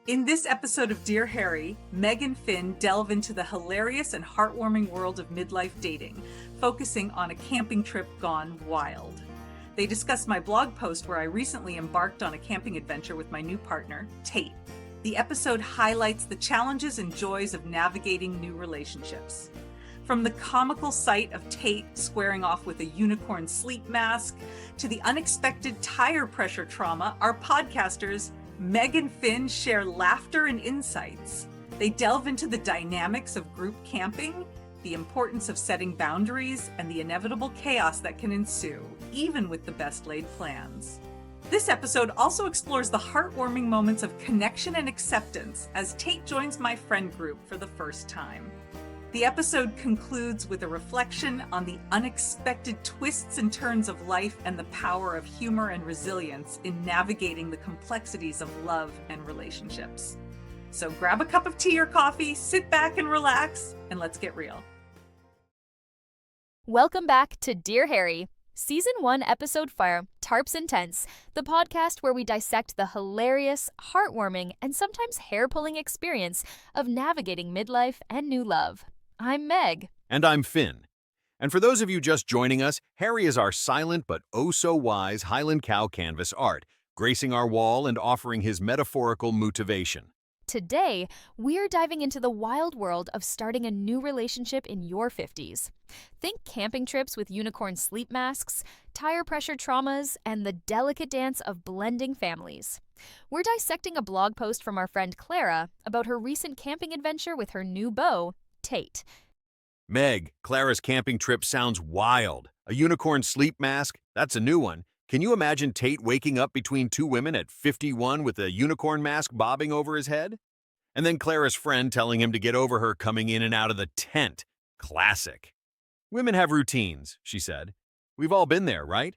In this episode of Dear Harry, Meg and Fin delve into the hilarious and heartwarming world of midlife dating, focusing on a camping trip gone wild. They discuss my blog post where I recently embarked on a camping adventure with my new partner, Tate. The episode highlights the challenges and joys of navigating new relationships. From the comical sight of Tate squaring off with a unicorn sleep mask, to the unexpected tire pressure trauma, our podcasters Meg and Fin share laughter and insights. They delve into the dynamics of group camping, the importance of setting boundaries, and the inevitable chaos that can ensue, even with the best laid plans. This episode also explores the heartwarming moments of connection and acceptance as Tate joins my friend group for the first time. The episode concludes with a reflection on the unexpected twists and turns of life and the power of humor and resilience in navigating the complexities of love and relationships. So grab a cup of tea or coffee, sit back and relax, and let's get real. Welcome back to Dear Harry, Season 1, Episode 4, Tarps Tents, the podcast where we dissect the hilarious, heartwarming, and sometimes hair-pulling experience of navigating midlife and new love. I'm Meg. And I'm Fin. And for those of you just joining us, Harry is our silent but oh-so-wise Highland cow canvas art, gracing our wall and offering his metaphorical motivation. Today, we're diving into the wild world of starting a new relationship in your 50s. Think camping trips with unicorn sleep masks, tire pressure traumas, and the delicate dance of blending families. We're dissecting a blog post from our friend Clara about her recent camping adventure with her new beau, Tate. Meg, Clara's camping trip sounds wild. A unicorn sleep mask? That's a new one. Can you imagine Tate waking up between two women at 51 with a unicorn mask bobbing over his head? And then Clara's friend telling him to get over her coming in and out of the tent. Classic. Women have routines, she said. We've all been there, right?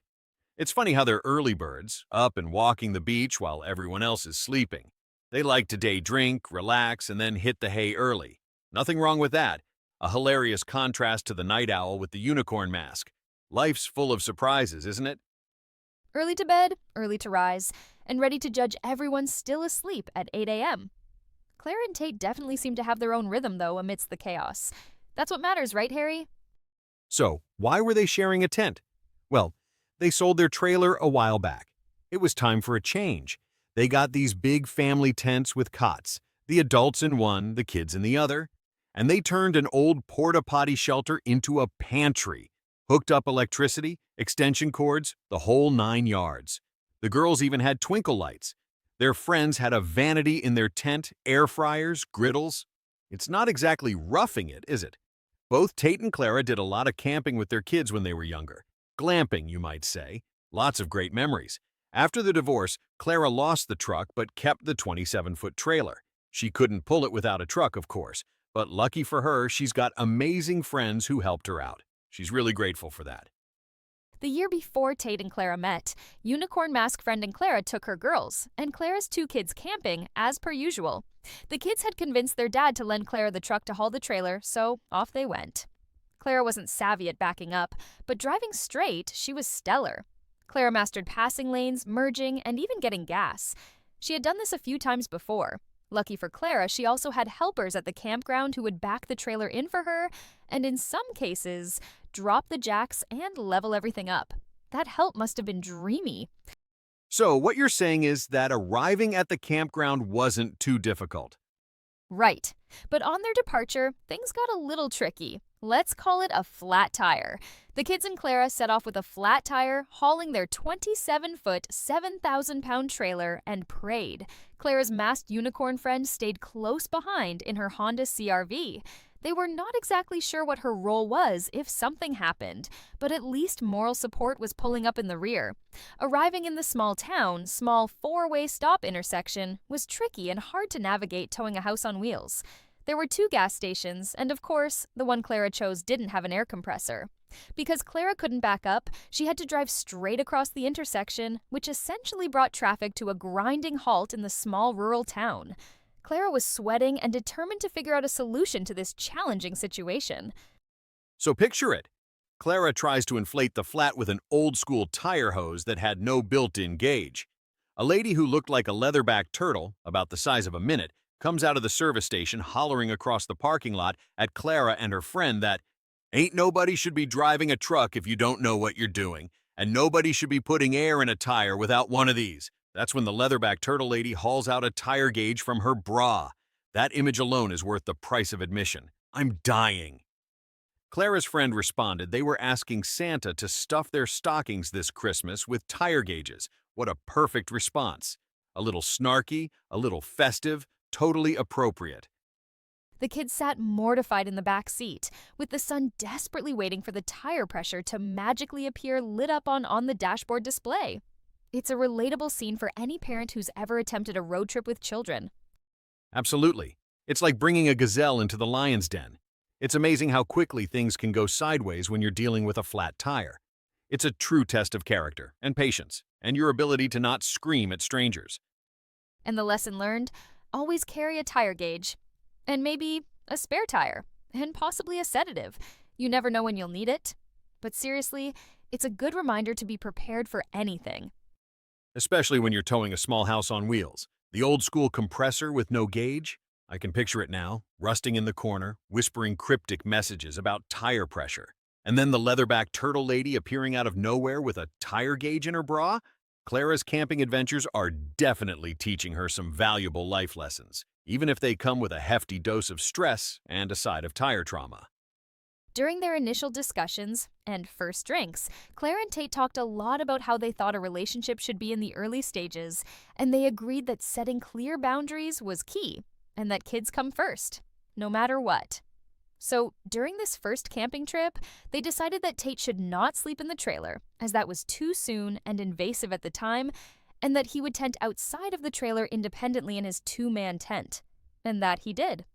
It's funny how they're early birds, up and walking the beach while everyone else is sleeping. They like to day drink, relax, and then hit the hay early. Nothing wrong with that. A hilarious contrast to the night owl with the unicorn mask. Life's full of surprises, isn't it? Early to bed, early to rise, and ready to judge everyone still asleep at 8 a.m. Clara and Tate definitely seem to have their own rhythm, though, amidst the chaos. That's what matters, right, Harry? So, why were they sharing a tent? Well, they sold their trailer a while back. It was time for a change. They got these big family tents with cots, the adults in one, the kids in the other. And they turned an old porta-potty shelter into a pantry. Hooked up electricity, extension cords, the whole 9 yards. The girls even had twinkle lights. Their friends had a vanity in their tent, air fryers, griddles. It's not exactly roughing it, is it? Both Tate and Clara did a lot of camping with their kids when they were younger. Glamping, you might say. Lots of great memories. After the divorce, Clara lost the truck but kept the 27-foot trailer. She couldn't pull it without a truck, of course. But lucky for her, she's got amazing friends who helped her out. She's really grateful for that. The year before Tate and Clara met, Unicorn Mask Friend and Clara took her girls, and Clara's 2 kids camping, as per usual. The kids had convinced their dad to lend Clara the truck to haul the trailer, so off they went. Clara wasn't savvy at backing up, but driving straight, she was stellar. Clara mastered passing lanes, merging, and even getting gas. She had done this a few times before. Lucky for Clara, she also had helpers at the campground who would back the trailer in for her, and in some cases, drop the jacks and level everything up. That help must have been dreamy. So what you're saying is that arriving at the campground wasn't too difficult. Right. But on their departure, things got a little tricky. Let's call it a flat tire. The kids and Clara set off with a flat tire, hauling their 27-foot, 7,000-pound trailer, and prayed. Clara's masked unicorn friend stayed close behind in her Honda CR-V. They were not exactly sure what her role was if something happened, but at least moral support was pulling up in the rear. Arriving in the small 4-way stop intersection was tricky and hard to navigate towing a house on wheels. There were 2 gas stations, and of course, the one Clara chose didn't have an air compressor. Because Clara couldn't back up, she had to drive straight across the intersection, which essentially brought traffic to a grinding halt in the small rural town. Clara was sweating and determined to figure out a solution to this challenging situation. So picture it. Clara tries to inflate the flat with an old-school tire hose that had no built-in gauge. A lady who looked like a leatherback turtle, about the size of a minute, comes out of the service station hollering across the parking lot at Clara and her friend that ain't nobody should be driving a truck if you don't know what you're doing, and nobody should be putting air in a tire without one of these. That's when the leatherback turtle lady hauls out a tire gauge from her bra. That image alone is worth the price of admission. I'm dying. Clara's friend responded they were asking Santa to stuff their stockings this Christmas with tire gauges. What a perfect response. A little snarky, a little festive, totally appropriate. The kids sat mortified in the back seat, with the son desperately waiting for the tire pressure to magically appear lit up on the dashboard display. It's a relatable scene for any parent who's ever attempted a road trip with children. Absolutely. It's like bringing a gazelle into the lion's den. It's amazing how quickly things can go sideways when you're dealing with a flat tire. It's a true test of character and patience, and your ability to not scream at strangers. And the lesson learned? Always carry a tire gauge. And maybe a spare tire. And possibly a sedative. You never know when you'll need it. But seriously, it's a good reminder to be prepared for anything. Especially when you're towing a small house on wheels. The old-school compressor with no gauge? I can picture it now, rusting in the corner, whispering cryptic messages about tire pressure. And then the leatherback turtle lady appearing out of nowhere with a tire gauge in her bra? Clara's camping adventures are definitely teaching her some valuable life lessons, even if they come with a hefty dose of stress and a side of tire trauma. During their initial discussions and first drinks, Clara and Tate talked a lot about how they thought a relationship should be in the early stages, and they agreed that setting clear boundaries was key, and that kids come first, no matter what. So, during this first camping trip, they decided that Tate should not sleep in the trailer, as that was too soon and invasive at the time, and that he would tent outside of the trailer independently in his two-man tent. And that he did.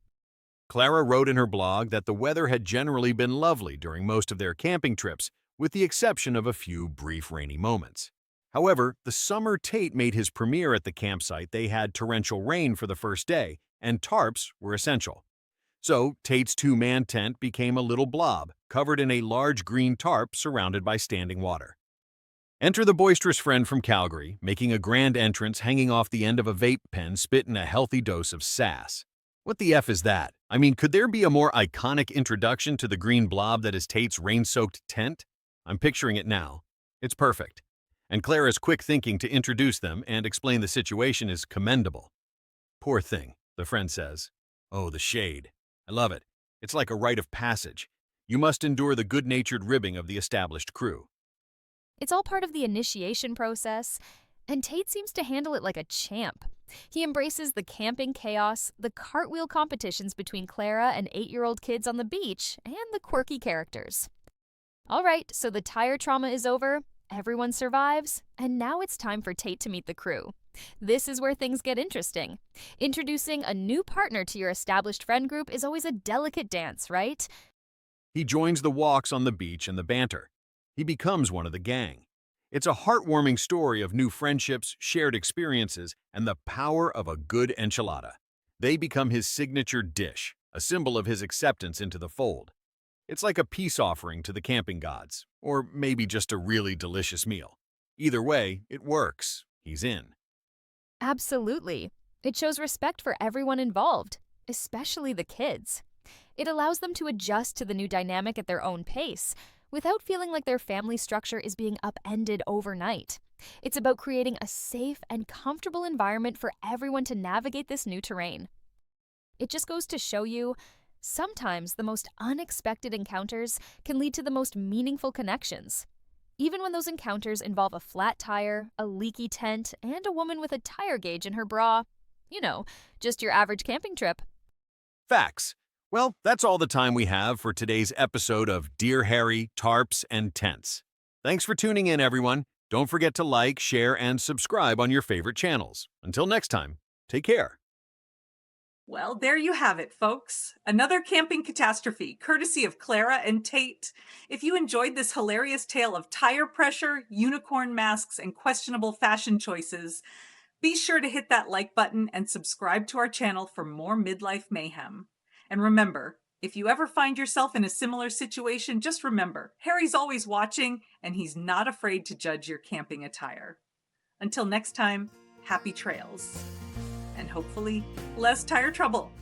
Clara wrote in her blog that the weather had generally been lovely during most of their camping trips, with the exception of a few brief rainy moments. However, the summer Tate made his premiere at the campsite, they had torrential rain for the first day, and tarps were essential. So, Tate's two-man tent became a little blob, covered in a large green tarp surrounded by standing water. Enter the boisterous friend from Calgary, making a grand entrance hanging off the end of a vape pen, spitting a healthy dose of sass. What the F is that? I mean, could there be a more iconic introduction to the green blob that is Tate's rain-soaked tent? I'm picturing it now. It's perfect. And Clara's quick thinking to introduce them and explain the situation is commendable. Poor thing, the friend says. Oh, the shade. I love it. It's like a rite of passage. You must endure the good-natured ribbing of the established crew. It's all part of the initiation process, and Tate seems to handle it like a champ. He embraces the camping chaos, the cartwheel competitions between Clara and 8-year-old kids on the beach, and the quirky characters. All right, so the tire trauma is over, everyone survives, and now it's time for Tate to meet the crew. This is where things get interesting. Introducing a new partner to your established friend group is always a delicate dance, right? He joins the walks on the beach and the banter. He becomes one of the gang. It's a heartwarming story of new friendships, shared experiences, and the power of a good enchilada. They become his signature dish, a symbol of his acceptance into the fold. It's like a peace offering to the camping gods, or maybe just a really delicious meal. Either way, it works. He's in. Absolutely. It shows respect for everyone involved, especially the kids. It allows them to adjust to the new dynamic at their own pace, without feeling like their family structure is being upended overnight. It's about creating a safe and comfortable environment for everyone to navigate this new terrain. It just goes to show you, sometimes the most unexpected encounters can lead to the most meaningful connections. Even when those encounters involve a flat tire, a leaky tent, and a woman with a tire gauge in her bra. You know, just your average camping trip. Facts. Well, that's all the time we have for today's episode of Dear Harry, Tarps, and Tents. Thanks for tuning in, everyone. Don't forget to like, share, and subscribe on your favorite channels. Until next time, take care. Well, there you have it, folks. Another camping catastrophe, courtesy of Clara and Tate. If you enjoyed this hilarious tale of tire pressure, unicorn masks, and questionable fashion choices, be sure to hit that like button and subscribe to our channel for more midlife mayhem. And remember, if you ever find yourself in a similar situation, just remember, Harry's always watching, and he's not afraid to judge your camping attire. Until next time, happy trails, and hopefully less tire trouble.